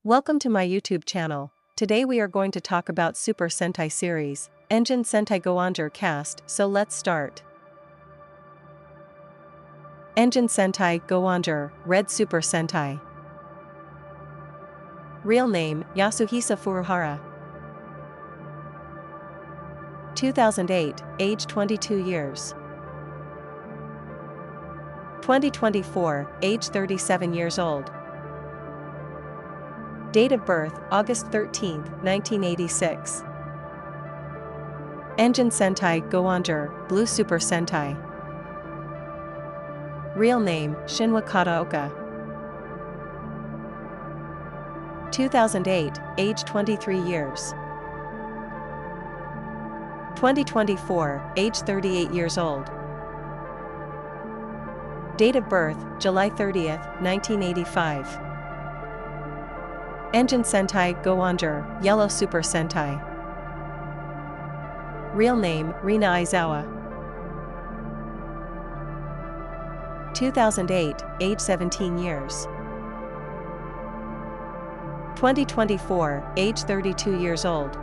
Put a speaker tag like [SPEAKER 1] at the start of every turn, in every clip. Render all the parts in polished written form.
[SPEAKER 1] Welcome to my YouTube channel. Today we are going to talk about Super Sentai series, EngineSentaigo-onger cast, so let's start. EngineSentaigo-onger, Red Super Sentai. Real name, Yasuhisa Furuhara. 2008, age 22 years. 2024, age 37 years old. Date of birth, August 13, 1986. EngineSentaigo-onger, Blue Super Sentai. Real name, Shinwa Kataoka. 2008, age 23 years. 2024, age 38 years old. Date of birth, July 30, 1985. EngineSentaigo-onger, Yellow Super Sentai. Real name, Rina Aizawa. 2008, age 17 years. 2024, age 32 years old.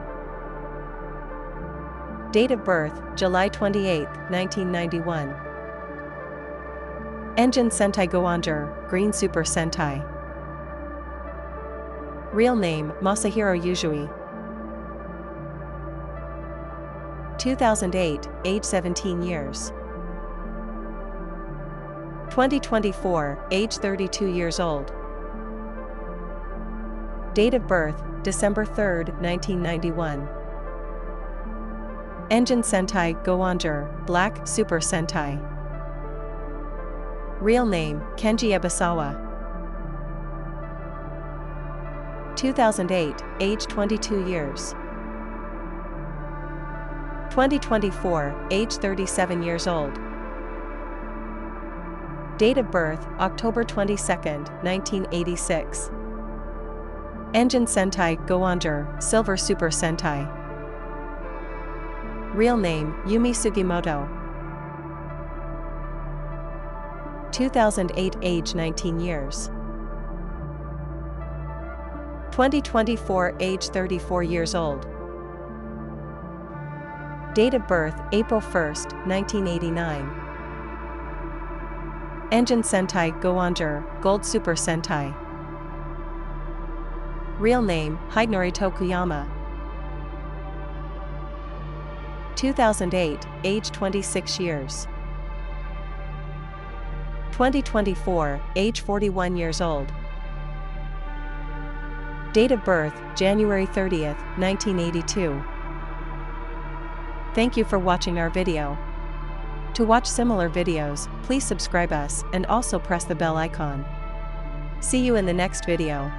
[SPEAKER 1] Date of birth, July 28, 1991. EngineSentaigo-onger, Green Super Sentai. Real name, Masahiro Yuzui. 2008, age 17 years. 2024, age 32 years old. Date of birth, December 3, 1991. EngineSentaigo-onger, Black Super Sentai. Real name, Kenji Ebisawa. 2008, age 22 years. 2024, age 37 years old. Date of birth, October 22, 1986. EngineSentaigo-onger, Silver Super Sentai. Real name, Yumi Sugimoto. 2008, age 19 years. 2024, age 34 years old. Date of birth, April 1, 1989. EngineSentaigo-onger, Gold Super Sentai. Real name, Hidenori Tokuyama. 2008, age 26 years. 2024, age 41 years old. Date of birth, January 30, 1982. Thank you for watching our video. To watch similar videos, please subscribe us and also press the bell icon. See you in the next video.